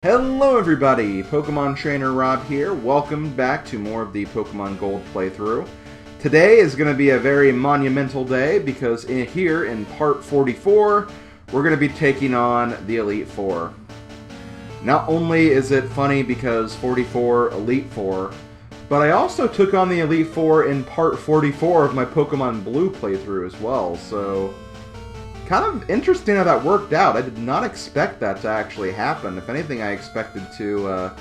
Hello everybody, Pokemon Trainer Rob here. Welcome back to more of the Pokemon Gold playthrough. Today is going to be a very monumental day because here in part 44, we're going to be taking on the Elite Four. Not only is it funny because 44 Elite Four, but I also took on the Elite Four in part 44 of my Pokemon Blue playthrough as well, so kind of interesting how that worked out. I did not expect that to actually happen. If anything, I expected to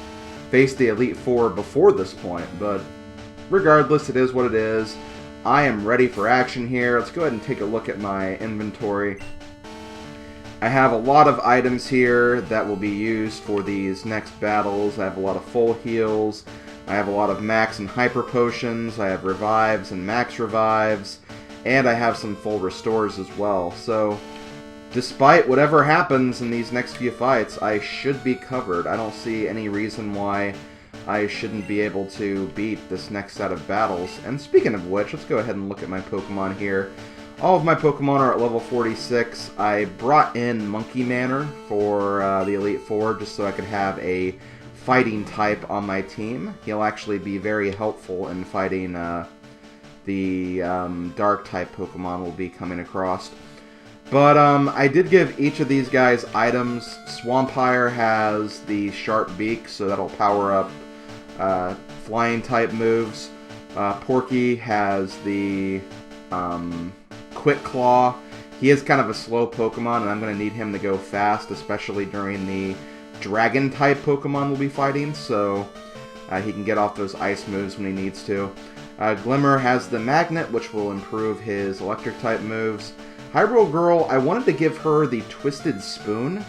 face the Elite Four before this point, but regardless, it is what it is. I am ready for action here. Let's go ahead and take a look at my inventory. I have a lot of items here that will be used for these next battles. I have a lot of full heals. I have a lot of max and hyper potions. I have revives and max revives. And I have some full restores as well. So, despite whatever happens in these next few fights, I should be covered. I don't see any reason why I shouldn't be able to beat this next set of battles. And speaking of which, let's go ahead and look at my Pokemon here. All of my Pokemon are at level 46. I brought in Monkey Manor for the Elite Four just so I could have a fighting type on my team. He'll actually be very helpful in fighting the dark type Pokemon will be coming across. But I did give each of these guys items. Swampire has the sharp beak, so that'll power up flying type moves. Porky has the Quick Claw. He is kind of a slow Pokemon, and I'm going to need him to go fast, especially during the dragon type Pokemon we'll be fighting, so he can get off those ice moves when he needs to. Glimmer has the Magnet, which will improve his electric-type moves. Hyrule Girl, I wanted to give her the Twisted Spoon,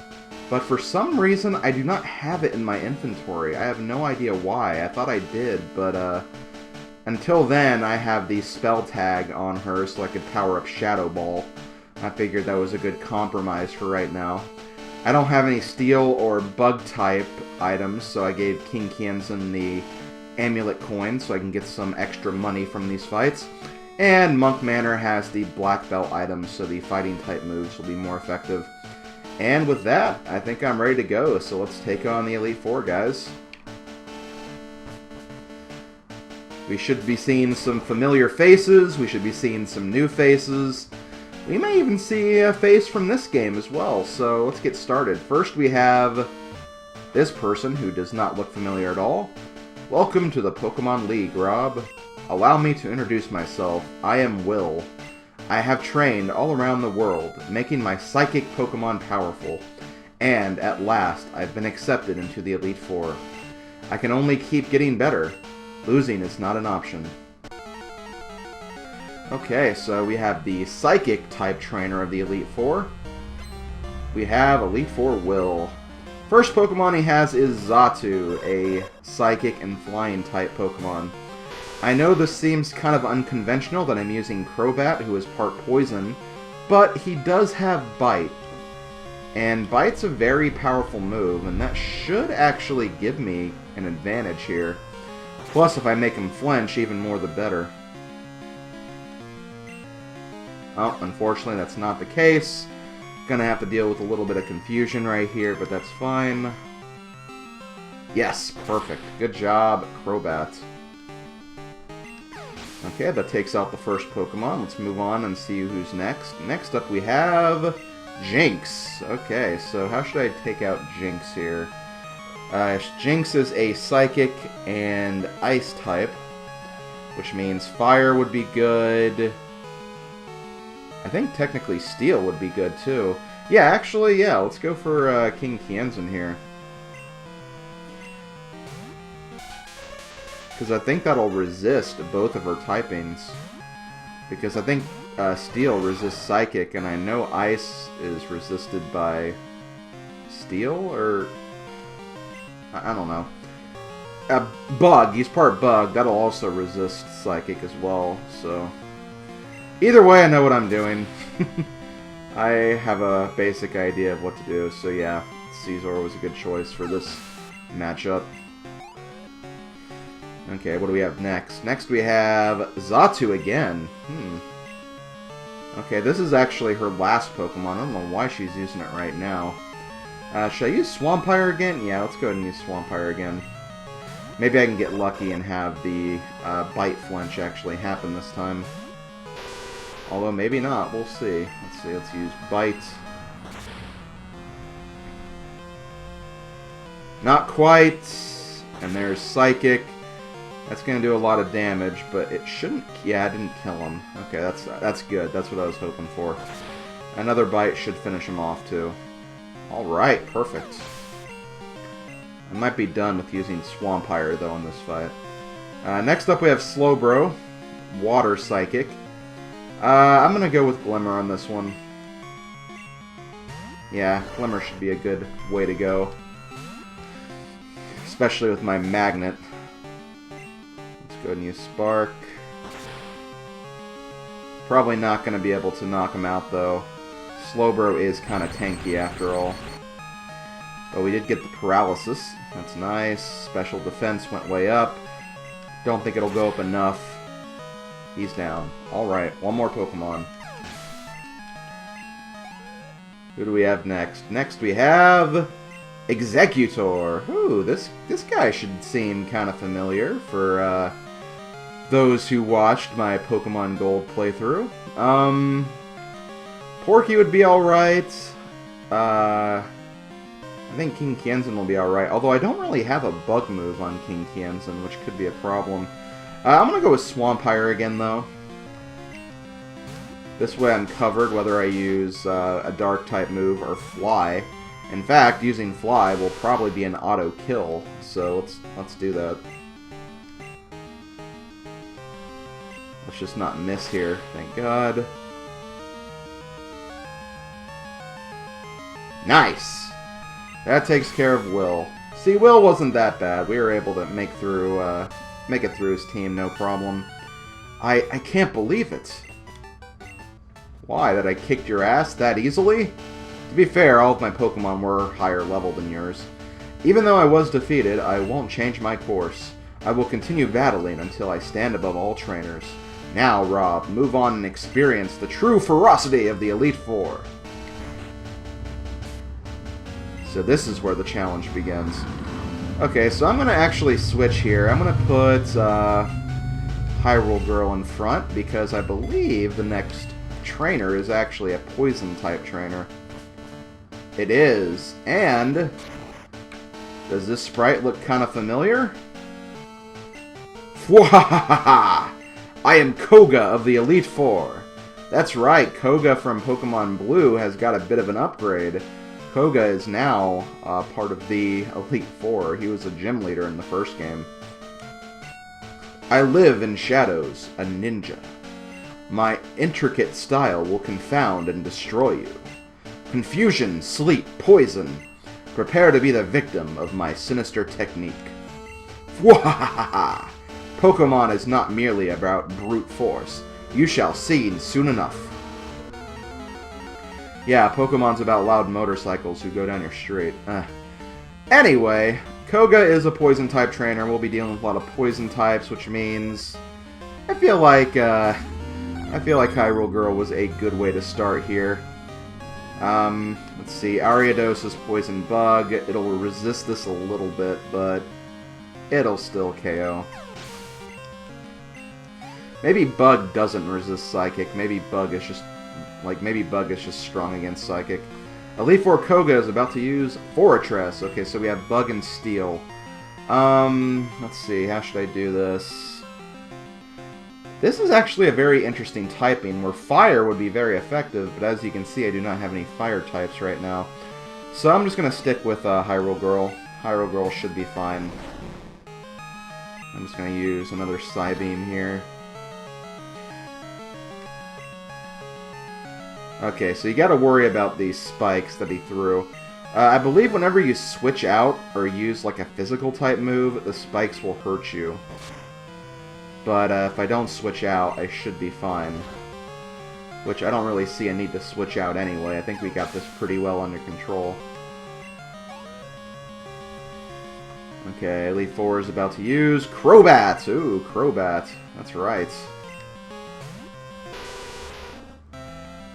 but for some reason I do not have it in my inventory. I have no idea why. I thought I did, but until then I have the Spell Tag on her so I could power up Shadow Ball. I figured that was a good compromise for right now. I don't have any Steel or Bug-type items, so I gave King Kianzan the Amulet coin so I can get some extra money from these fights. And Monk Manor has the Black Belt items, so the fighting type moves will be more effective. And with that, I think I'm ready to go, so let's take on the Elite Four, guys. We should be seeing some familiar faces, we should be seeing some new faces. We may even see a face from this game as well, so let's get started. First we have this person who does not look familiar at all. Welcome to the Pokemon League, Rob. Allow me to introduce myself. I am Will. I have trained all around the world, making my psychic Pokemon powerful. And, at last, I've been accepted into the Elite Four. I can only keep getting better. Losing is not an option. Okay, so we have the Psychic type trainer of the Elite Four. We have Elite Four Will. First Pokemon he has is Xatu, a Psychic and Flying type Pokemon. I know this seems kind of unconventional that I'm using Crobat, who is part Poison, but he does have Bite. And Bite's a very powerful move, and that should actually give me an advantage here. Plus, if I make him flinch, even more the better. Well, unfortunately that's not the case. Gonna have to deal with a little bit of confusion right here, but that's fine. Yes, perfect. Good job, Crobat. Okay, that takes out the first Pokemon. Let's move on and see who's next. Next up we have Jinx. Okay, so how should I take out Jinx here? Jinx is a Psychic and Ice type, which means Fire would be good. I think technically Steel would be good too. Yeah, actually, yeah, let's go for King Kianzan here. Because I think that'll resist both of her typings. Because I think Steel resists Psychic, and I know Ice is resisted by Steel, or I don't know. Bug, he's part Bug, that'll also resist Psychic as well, so either way, I know what I'm doing. I have a basic idea of what to do, so yeah, Caesar was a good choice for this matchup. Okay, what do we have next? Next we have Xatu again. Okay, this is actually her last Pokemon. I don't know why she's using it right now. Should I use Swampire again? Yeah, let's go ahead and use Swampire again. Maybe I can get lucky and have the Bite Flinch actually happen this time. Although, maybe not. We'll see. Let's see. Let's use Bite. Not quite. And there's Psychic. That's going to do a lot of damage, but it shouldn't... Yeah, I didn't kill him. Okay, that's good. That's what I was hoping for. Another Bite should finish him off, too. Alright, perfect. I might be done with using Swampire, though, in this fight. Next up, we have Slowbro. Water Psychic. I'm going to go with Glimmer on this one. Yeah, Glimmer should be a good way to go. Especially with my Magnet. Let's go ahead and use Spark. Probably not going to be able to knock him out, though. Slowbro is kind of tanky after all. But we did get the Paralysis. That's nice. Special Defense went way up. Don't think it'll go up enough. He's down. Alright, one more Pokemon. Who do we have next? Next we have... Executor. Ooh, this guy should seem kind of familiar for those who watched my Pokemon Gold playthrough. Porky would be alright. I think King Kienzan will be alright, although I don't really have a bug move on King Kienzan, which could be a problem. I'm going to go with Swampire again, though. This way I'm covered whether I use a Dark-type move or Fly. In fact, using Fly will probably be an auto-kill, so let's do that. Let's just not miss here, thank God. Nice! That takes care of Will. See, Will wasn't that bad. We were able to make it through his team, no problem. I can't believe it. Why? That I kicked your ass that easily? To be fair, all of my Pokemon were higher level than yours. Even though I was defeated, I won't change my course. I will continue battling until I stand above all trainers. Now, Rob, move on and experience the true ferocity of the Elite Four. So this is where the challenge begins. Okay, so I'm going to actually switch here. I'm going to put Hyrule Girl in front because I believe the next trainer is actually a Poison-type trainer. It is. And does this sprite look kind of familiar? Fwahahaha! I am Koga of the Elite Four. That's right, Koga from Pokemon Blue has got a bit of an upgrade. Koga is now part of the Elite Four. He was a gym leader in the first game. I live in shadows, a ninja. My intricate style will confound and destroy you. Confusion, sleep, poison. Prepare to be the victim of my sinister technique. Fwahahaha! Pokemon is not merely about brute force. You shall see soon enough. Yeah, Pokemon's about loud motorcycles who go down your street. Anyway, Koga is a Poison-type trainer. We'll be dealing with a lot of Poison types, which means I feel like Hyrule Girl was a good way to start here. Let's see. Ariados is Poison Bug. It'll resist this a little bit, but it'll still KO. Maybe Bug doesn't resist Psychic. Maybe Bug is just strong against Psychic. Elite Four Koga is about to use Fortress. Okay, so we have Bug and Steel. Let's see, how should I do this? This is actually a very interesting typing, where Fire would be very effective, but as you can see, I do not have any Fire types right now. So I'm just going to stick with Hyrule Girl. Hyrule Girl should be fine. I'm just going to use another Psybeam here. Okay, so you gotta worry about these spikes that he threw. I believe whenever you switch out or use like a physical type move, the spikes will hurt you. But if I don't switch out, I should be fine. Which I don't really see a need to switch out anyway. I think we got this pretty well under control. Okay, Elite Four is about to use Crobat! Ooh, Crobat. That's right.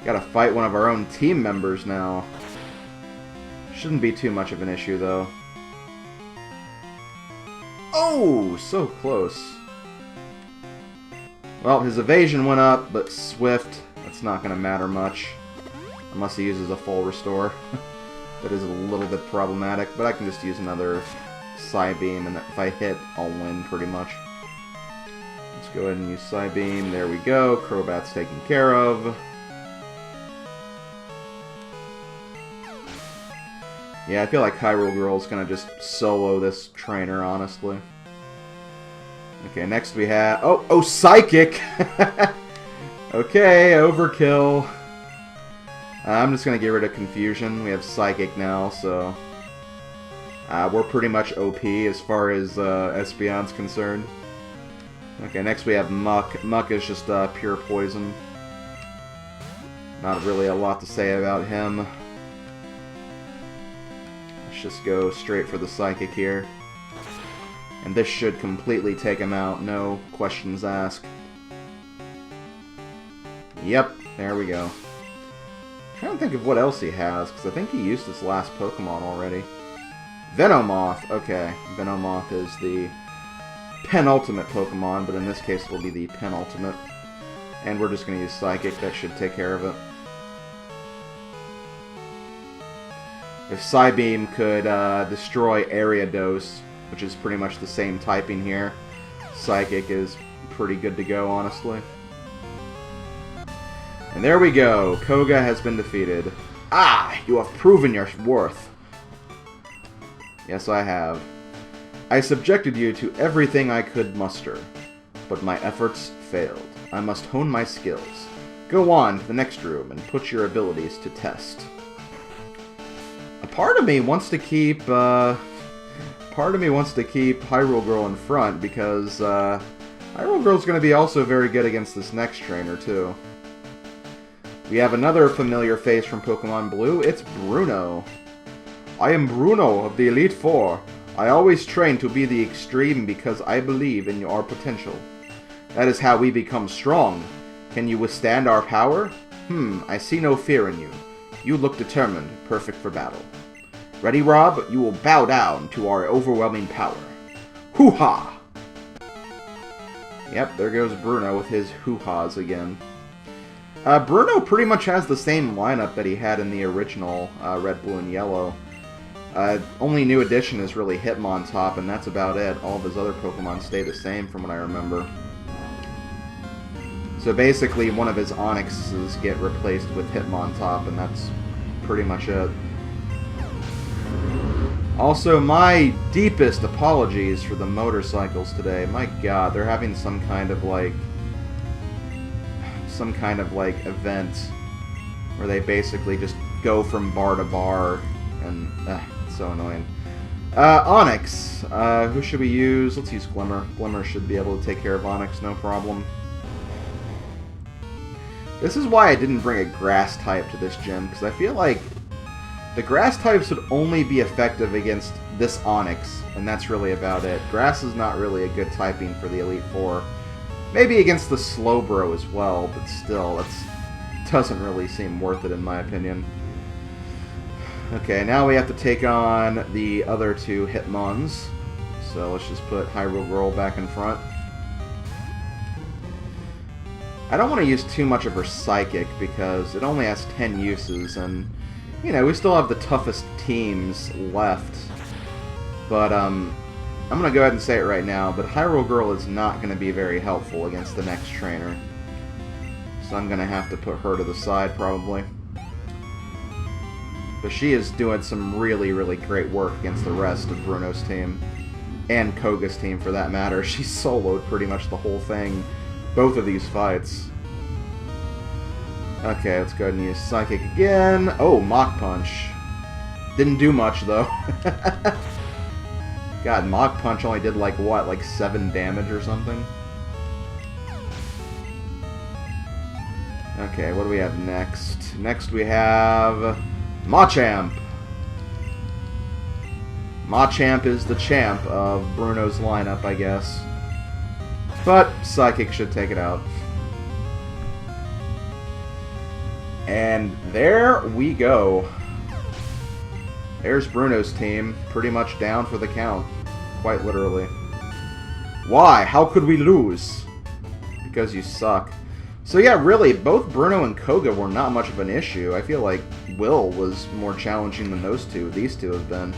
Gotta fight one of our own team members now. Shouldn't be too much of an issue, though. Oh, so close. Well, his evasion went up, but Swift, that's not going to matter much. Unless he uses a full restore. That is a little bit problematic, but I can just use another Psybeam, and if I hit, I'll win, pretty much. Let's go ahead and use Psybeam. There we go. Crobat's taken care of. Yeah, I feel like Hyrule Girl's gonna just solo this trainer, honestly. Okay, next we have... Oh, Psychic! Okay, overkill. I'm just gonna get rid of Confusion. We have Psychic now, so... we're pretty much OP as far as Espeon's concerned. Okay, next we have Muck. Muck is just pure poison. Not really a lot to say about him. Let's just go straight for the Psychic here. And this should completely take him out, no questions asked. Yep, there we go. I'm trying to think of what else he has, because I think he used his last Pokemon already. Venomoth! Okay, Venomoth is the penultimate Pokemon, but in this case it will be the penultimate. And we're just going to use Psychic, that should take care of it. If Psybeam could destroy Ariados, which is pretty much the same typing here, Psychic is pretty good to go, honestly. And there we go, Koga has been defeated. Ah, you have proven your worth. Yes, I have. I subjected you to everything I could muster, but my efforts failed. I must hone my skills. Go on to the next room and put your abilities to test. A part of me wants to keep, Hyrule Girl in front, because, Hyrule Girl's gonna be also very good against this next trainer, too. We have another familiar face from Pokemon Blue. It's Bruno. I am Bruno of the Elite Four. I always train to be the extreme because I believe in your potential. That is how we become strong. Can you withstand our power? I see no fear in you. You look determined, perfect for battle. Ready, Rob? You will bow down to our overwhelming power. Hoo-ha! Yep, there goes Bruno with his hoo-has again. Bruno pretty much has the same lineup that he had in the original Red, Blue, and Yellow. Only new addition is really Hitmontop, and that's about it. All of his other Pokemon stay the same from what I remember. So basically, one of his Onixes get replaced with Hitmontop, and that's pretty much it. Also, my deepest apologies for the motorcycles today. My god, they're having some kind of, like, event where they basically just go from bar to bar, and it's so annoying. Onix, who should we use? Let's use Glimmer. Glimmer should be able to take care of Onix, no problem. This is why I didn't bring a grass type to this gym, because I feel like the grass types would only be effective against this Onix, and that's really about it. Grass is not really a good typing for the Elite Four. Maybe against the Slowbro as well, but still, that doesn't really seem worth it in my opinion. Okay, now we have to take on the other two Hitmons. So let's just put Hyrule Girl back in front. I don't want to use too much of her Psychic because it only has 10 uses, and, you know, we still have the toughest teams left. But, I'm going to go ahead and say it right now, but Hyrule Girl is not going to be very helpful against the next trainer. So I'm going to have to put her to the side, probably. But she is doing some really, really great work against the rest of Bruno's team. And Koga's team, for that matter. She soloed pretty much the whole thing. Both of these fights. Okay, let's go ahead and use Psychic again. Oh, Mach Punch. Didn't do much, though. God, Mach Punch only did, like, what? Like 7 damage or something? Okay, what do we have next? Next we have Machamp. Machamp is the champ of Bruno's lineup, I guess. But Psychic should take it out. And there we go. There's Bruno's team, pretty much down for the count. Quite literally. Why? How could we lose? Because you suck. So yeah, really, both Bruno and Koga were not much of an issue. I feel like Will was more challenging than these two have been.